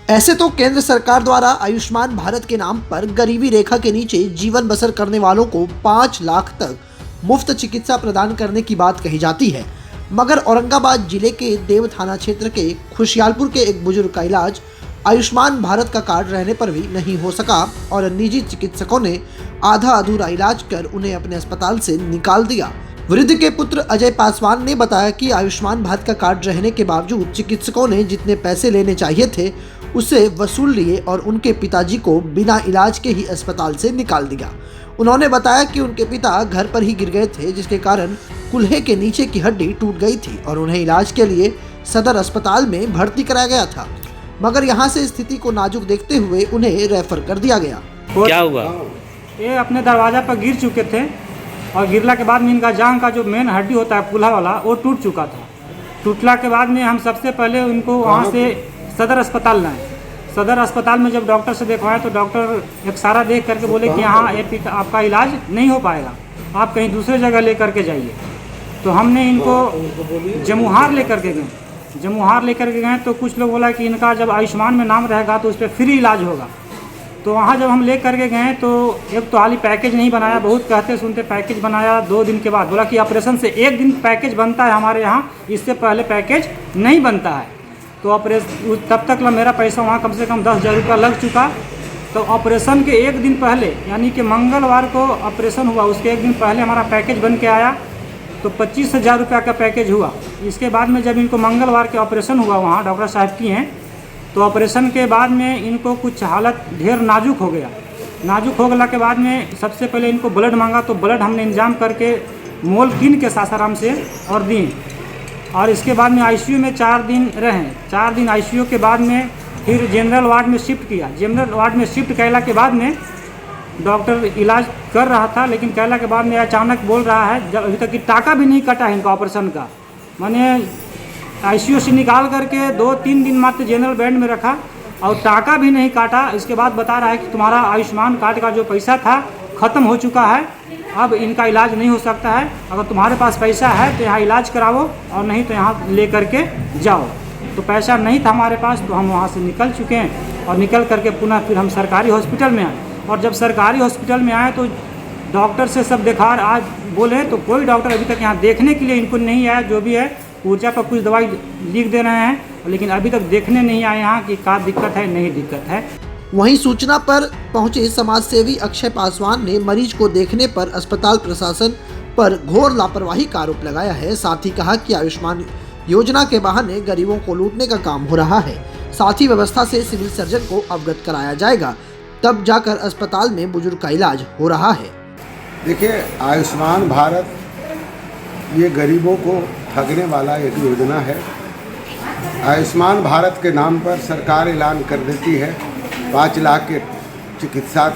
ऐसे तो केंद्र सरकार द्वारा आयुष्मान भारत के नाम पर गरीबी रेखा के नीचे जीवन बसर करने वालों को 5 लाख तक मुफ्त चिकित्सा प्रदान करने की बात कही जाती है, मगर औरंगाबाद जिले के देव थाना क्षेत्र के खुशियालपुर के एक बुजुर्ग का इलाज आयुष्मान भारत का कार्ड रहने पर भी नहीं हो सका और निजी चिकित्सकों ने आधा अधूरा इलाज कर उन्हें अपने अस्पताल से निकाल दिया। वृद्ध के पुत्र अजय पासवान ने बताया कि आयुष्मान भारत का कार्ड रहने के बावजूद चिकित्सकों ने जितने पैसे लेने चाहिए थे उसे वसूल लिए और उनके पिताजी को बिना इलाज के ही अस्पताल से निकाल दिया। उन्होंने बताया कि उनके पिता घर पर ही गिर गए थे, जिसके कारण कुल्हे के नीचे की हड्डी टूट गई थी और उन्हें इलाज के लिए सदर अस्पताल में भर्ती कराया गया था, मगर यहाँ से स्थिति को नाजुक देखते हुए उन्हें रेफर कर दिया गया। क्या हुआ? ये अपने दरवाजा पर गिर चुके थे और गिरला के बाद में इनका जांघ का जो मेन हड्डी होता है कुल्हा वाला वो टूट चुका था। टूटला के बाद में हम सबसे पहले उनको वहाँ से सदर अस्पताल लाए। सदर अस्पताल में जब डॉक्टर से देखवाया तो डॉक्टर एक सारा देख करके बोले कि यहाँ आपका इलाज नहीं हो पाएगा, आप कहीं दूसरे जगह ले करके जाइए। तो हमने इनको जमुहार ले करके गए। जमुहार ले करके गए तो कुछ लोग बोला कि इनका जब आयुष्मान में नाम रहेगा तो उस पर फ्री इलाज होगा। तो वहाँ जब हम ले करके गए तो एक तो हाली पैकेज नहीं बनाया, बहुत कहते सुनते पैकेज बनाया। 2 दिन के बाद बोला कि ऑपरेशन से 1 दिन पैकेज बनता है हमारे यहाँ, इससे पहले पैकेज नहीं बनता है। तो ऑपरेशन तब तक मेरा पैसा वहाँ कम से कम 10,000 रुपया लग चुका। तो ऑपरेशन के 1 दिन पहले यानी कि मंगलवार को ऑपरेशन हुआ, उसके 1 दिन पहले हमारा पैकेज बन के आया तो 25,000 रुपया का पैकेज हुआ। इसके बाद में जब इनको मंगलवार के ऑपरेशन हुआ वहाँ डॉक्टर साहब की हैं, तो ऑपरेशन के बाद में इनको कुछ हालत ढेर नाजुक हो गया। नाजुक हो गया के बाद में सबसे पहले इनको ब्लड मांगा तो ब्लड हमने इंतजाम करके मोल कीन के सासाराम से और दी। और इसके बाद में आईसीयू में 4 दिन रहे। 4 दिन आईसीयू के बाद में फिर जनरल वार्ड में शिफ्ट किया। जनरल वार्ड में शिफ्ट कैला के बाद में डॉक्टर इलाज कर रहा था, लेकिन कैला के बाद में अचानक बोल रहा है जब अभी तक कि टाका भी नहीं कटा है इनका ऑपरेशन का। मैंने आईसीयू से निकाल करके 2-3 दिन मात्र जनरल बेड में रखा और टाका भी नहीं काटा। इसके बाद बता रहा है कि तुम्हारा आयुष्मान कार्ड का जो पैसा था ख़त्म हो चुका है, अब इनका इलाज नहीं हो सकता है। अगर तुम्हारे पास पैसा है तो यहाँ इलाज कराओ और नहीं तो यहाँ ले करके जाओ। तो पैसा नहीं था हमारे पास तो हम वहाँ से निकल चुके हैं और निकल करके पुनः फिर हम सरकारी हॉस्पिटल में आए। और जब सरकारी हॉस्पिटल में आए तो डॉक्टर से सब देखा आज बोले तो कोई डॉक्टर अभी तक यहाँ देखने के लिए इनको नहीं आया। जो भी है ऊर्जा पर कुछ दवाई लिख दे रहे हैं, लेकिन अभी तक देखने नहीं आए यहाँ कि क्या दिक्कत है नहीं दिक्कत है। वहीं सूचना पर पहुंचे समाज सेवी अक्षय पासवान ने मरीज को देखने पर अस्पताल प्रशासन पर घोर लापरवाही का आरोप लगाया है। साथ ही कहा कि आयुष्मान योजना के बहाने गरीबों को लूटने का काम हो रहा है। साथ ही व्यवस्था से सिविल सर्जन को अवगत कराया जाएगा, तब जाकर अस्पताल में बुजुर्ग का इलाज हो रहा है। देखिए, आयुष्मान भारत ये गरीबों को ठगने वाला एक योजना है। आयुष्मान भारत के नाम पर सरकार ऐलान कर देती है 5 लाख के चिकित्सा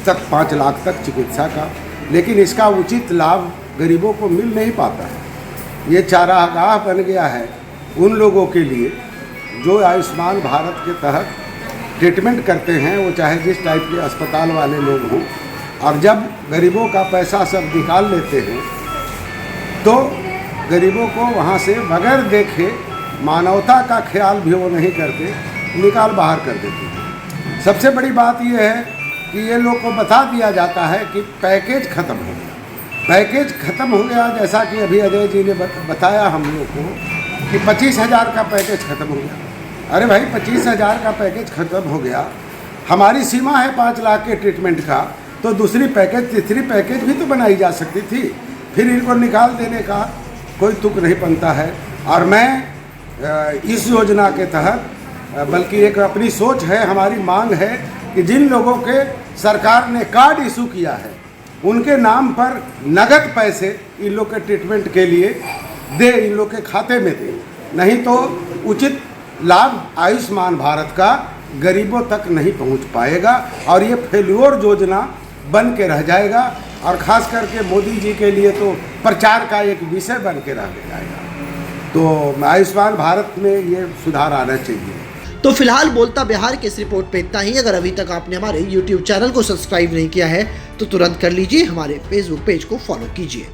तक 5 लाख तक चिकित्सा का, लेकिन इसका उचित लाभ गरीबों को मिल नहीं पाता है। ये चारागाह बन गया है उन लोगों के लिए जो आयुष्मान भारत के तहत ट्रीटमेंट करते हैं, वो चाहे जिस टाइप के अस्पताल वाले लोग हों। और जब गरीबों का पैसा सब निकाल लेते हैं तो गरीबों को वहाँ से बगैर देखे, मानवता का ख्याल भी वो नहीं करते, निकाल बाहर कर देते हैं। सबसे बड़ी बात यह है कि ये लोग को बता दिया जाता है कि पैकेज ख़त्म हो गया। पैकेज ख़त्म हो गया, जैसा कि अभी अजय जी ने बताया हम लोग को कि 25,000 का पैकेज ख़त्म हो गया। अरे भाई, 25,000 का पैकेज ख़त्म हो गया, हमारी सीमा है 5 लाख के ट्रीटमेंट का, तो दूसरी पैकेज तीसरी पैकेज भी तो बनाई जा सकती थी। फिर इनको निकाल देने का कोई तुक नहीं बनता है। और मैं इस योजना के तहत, बल्कि एक अपनी सोच है, हमारी मांग है कि जिन लोगों के सरकार ने कार्ड इशू किया है उनके नाम पर नगद पैसे इन लोग के ट्रीटमेंट के लिए दे, इन लोग के खाते में दे, नहीं तो उचित लाभ आयुष्मान भारत का गरीबों तक नहीं पहुंच पाएगा और ये फेल्योर योजना बन के रह जाएगा। और ख़ास करके मोदी जी के लिए तो प्रचार का एक विषय बन के रह जाएगा। तो आयुष्मान भारत में ये सुधार आना चाहिए। तो फिलहाल बोलता बिहार के इस रिपोर्ट पे इतना ही। अगर अभी तक आपने हमारे YouTube चैनल को सब्सक्राइब नहीं किया है तो तुरंत कर लीजिए, हमारे Facebook पेज को फॉलो कीजिए।